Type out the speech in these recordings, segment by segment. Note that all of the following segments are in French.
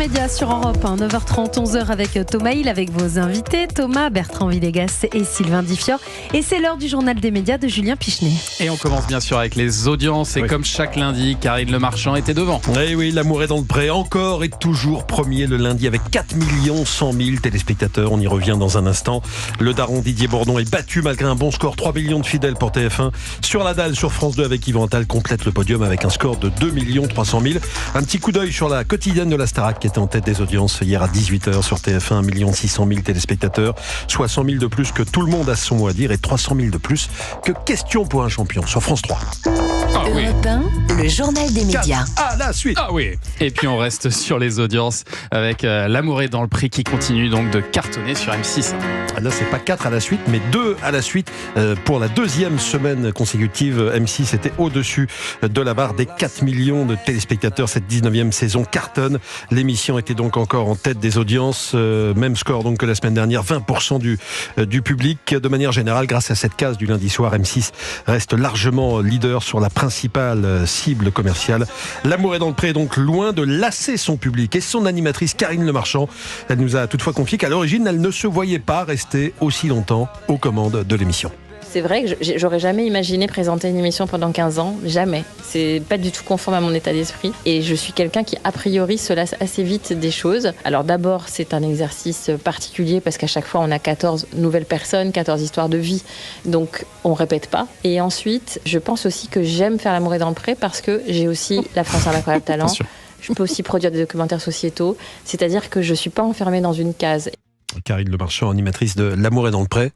Média sur Europe 1, 9h30, 11h avec Thomas Hill, avec vos invités, Thomas, Bertrand Villegas et Sylvain Diffior. Et c'est l'heure du journal des médias de Julien Pichenet. Et on commence bien sûr avec les audiences. Et comme chaque lundi, Karine Le Marchand était devant. Oui, l'amour est dans le pré, encore et toujours premier le lundi avec 4 100 000 téléspectateurs. On y revient dans un instant. Le daron Didier Bourdon est battu malgré un bon score, 3 millions de fidèles pour TF1. Sur la dalle, sur France 2 avec Yvan Attal, complète le podium avec un score de 2 300 000. Un petit coup d'œil sur la quotidienne de la Starac qui était en tête des audiences hier à 18h sur TF1, 1 600 000 téléspectateurs, soit 100 000 de plus que Tout le monde a son mot à dire et 300 000 de plus que Question pour un champion sur France 3. Ah oui. Europe 1, le journal des médias. À la suite. Ah oui. Et puis on reste sur les audiences avec L'amour est dans le prix qui continue donc de cartonner sur M6. Là, c'est pas 4 à la suite, mais 2 à la suite. Pour la deuxième semaine consécutive, M6 était au-dessus de la barre des 4 millions de téléspectateurs. Cette 19e saison cartonne. L'émission était donc encore en tête des audiences. Même score donc que la semaine dernière, 20% du public. De manière générale, grâce à cette case du lundi soir, M6 reste largement leader sur la principale cible commerciale. L'amour est dans le pré, donc loin de lasser son public. Et son animatrice Karine Le Marchand, elle nous a toutefois confié qu'à l'origine, elle ne se voyait pas rester aussi longtemps aux commandes de l'émission. C'est vrai que j'aurais jamais imaginé présenter une émission pendant 15 ans, jamais. C'est pas du tout conforme à mon état d'esprit. Et je suis quelqu'un qui, a priori, se lasse assez vite des choses. Alors d'abord, c'est un exercice particulier parce qu'à chaque fois, on a 14 nouvelles personnes, 14 histoires de vie. Donc, on répète pas. Et ensuite, je pense aussi que j'aime faire l'amour est dans le pré parce que j'ai aussi la France a un incroyable talent. Je peux aussi produire des documentaires sociétaux. C'est-à-dire que je suis pas enfermée dans une case. Karine Le Marchand, animatrice de L'amour est dans le pré.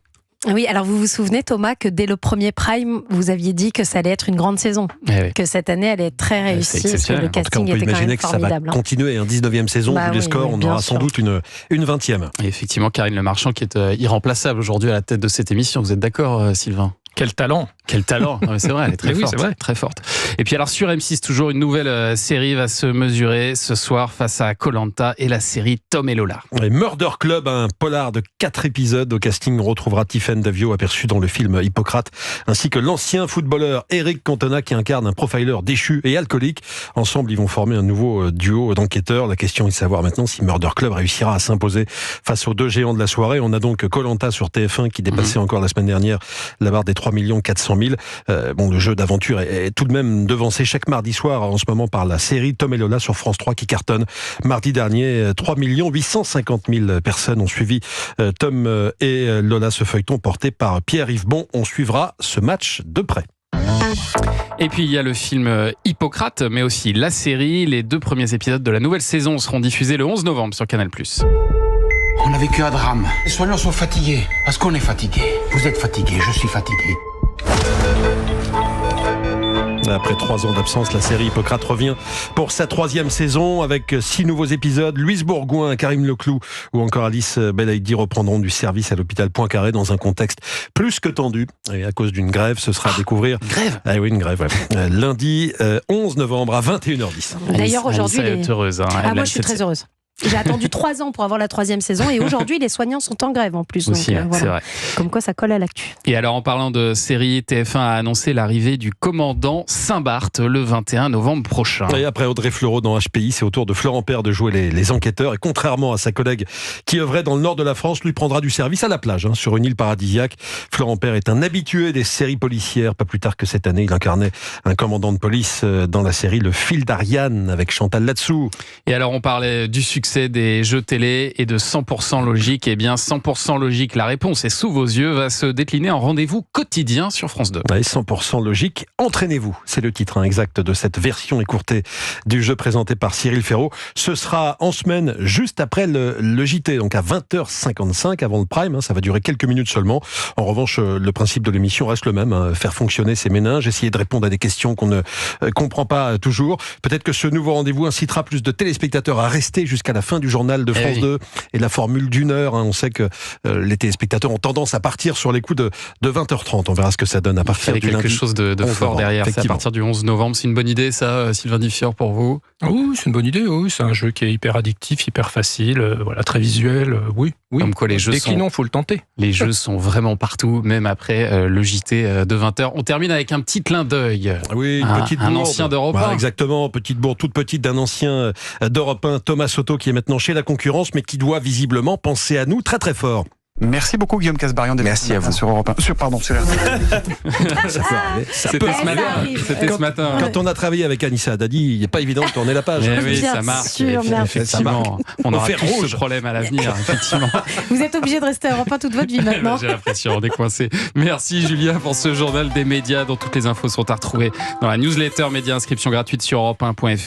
Oui, alors vous vous souvenez, Thomas, que dès le premier prime, vous aviez dit que ça allait être une grande saison, que cette année elle est très réussie, parce que le casting était quand même formidable. Ça va continuer, 19e saison, vu les scores, on aura sans doute une 20e. Et effectivement, Karine Le Marchand qui est irremplaçable aujourd'hui à la tête de cette émission. Vous êtes d'accord, Sylvain ? Quel talent! Quel talent! Non, mais c'est vrai, elle est très forte. Oui, c'est vrai. Très forte. Et puis alors sur M6, toujours une nouvelle série va se mesurer ce soir face à Koh-Lanta et la série Tom et Lola. Et Murder Club, un polar de 4 épisodes. Au casting, on retrouvera Tiffaine Davio, aperçu dans le film Hippocrate, ainsi que l'ancien footballeur Eric Cantona qui incarne un profiler déchu et alcoolique. Ensemble, ils vont former un nouveau duo d'enquêteurs. La question est de savoir maintenant si Murder Club réussira à s'imposer face aux deux géants de la soirée. On a donc Koh-Lanta sur TF1 qui dépassait encore la semaine dernière la barre des 3 400 000. Le jeu d'aventure est tout de même devancé chaque mardi soir en ce moment par la série Tom et Lola sur France 3 qui cartonne. Mardi dernier, 3 850 000 personnes ont suivi Tom et Lola, ce feuilleton porté par Pierre-Yves Bon. On suivra ce match de près. Et puis il y a le film Hippocrate, mais aussi la série. Les 2 premiers épisodes de la nouvelle saison seront diffusés le 11 novembre sur Canal+. On a vécu un drame. Les soignants sont fatigués. Parce qu'on est fatigué. Vous êtes fatigué, je suis fatigué. Après 3 ans d'absence, la série Hippocrate revient pour sa 3e saison avec 6 nouveaux épisodes. Louise Bourgoin, Karim Leclou ou encore Alice Belaïdi reprendront du service à l'hôpital Poincaré dans un contexte plus que tendu. Et à cause d'une grève, ce sera à découvrir. Grève ? Ah oui, une grève, ouais. Lundi 11 novembre à 21h10. D'ailleurs, aujourd'hui, elle est heureuse. moi, je suis très heureuse. J'ai attendu 3 ans pour avoir la 3e saison et aujourd'hui les soignants sont en grève en plus. Aussi, donc, c'est vrai. Comme quoi ça colle à l'actu. Et alors en parlant de série, TF1 a annoncé l'arrivée du commandant Saint-Barth le 21 novembre prochain. Et après Audrey Fleurot dans HPI, c'est au tour de Florent Père de jouer les enquêteurs. Et contrairement à sa collègue qui œuvrait dans le nord de la France, lui prendra du service à la plage, sur une île paradisiaque. Florent Père est un habitué des séries policières. Pas plus tard que cette année, il incarnait un commandant de police dans la série Le Fil d'Ariane avec Chantal Latsou. Et alors on parlait du succès des jeux télé et de 100% logique. Eh bien 100% logique, la réponse est sous vos yeux, va se décliner en rendez-vous quotidien sur France 2. Ouais, 100% logique, entraînez-vous. C'est le titre exact de cette version écourtée du jeu présenté par Cyril Ferraud. Ce sera en semaine juste après le JT, donc à 20h55 avant le prime. Ça va durer quelques minutes seulement. En revanche, le principe de l'émission reste le même, faire fonctionner ses méninges, essayer de répondre à des questions qu'on ne comprend pas toujours. Peut-être que ce nouveau rendez-vous incitera plus de téléspectateurs à rester jusqu'à la fin du journal de France 2 et la formule d'1 heure. On sait que les téléspectateurs ont tendance à partir sur les coups de 20h30. On verra ce que ça donne à partir du lundi. Quelque chose de fort derrière. C'est à partir du 11 novembre. C'est une bonne idée, ça, Sylvain Diffior, pour vous? Oui, c'est une bonne idée. Oui, c'est un jeu qui est hyper addictif, hyper facile, très visuel. Oui, Oui, comme quoi les jeux faut le tenter. Les jeux sont vraiment partout, même après le JT de 20h. On termine avec un petit clin d'œil. Oui, une petite bourde. Un ancien d'Europe 1. Voilà, exactement, petite bourde toute petite d'un ancien d'Europe 1, Thomas Soto, qui est maintenant chez la concurrence, mais qui doit visiblement penser à nous très très fort. Merci beaucoup Guillaume Casbarian. Merci à vous. Sur Europe 1. Pardon, sur C'était ce matin. Quand on a travaillé avec Anissa Haddadi, il n'est pas évident de tourner la page. Oui, ça marche. Effectivement. On aura plus ce problème à l'avenir, effectivement. Vous êtes obligé de rester à Europe 1 toute votre vie maintenant. J'ai l'impression, on est coincé. Merci Julien pour ce journal des médias dont toutes les infos sont à retrouver dans la newsletter média, inscription gratuite sur europe1.fr.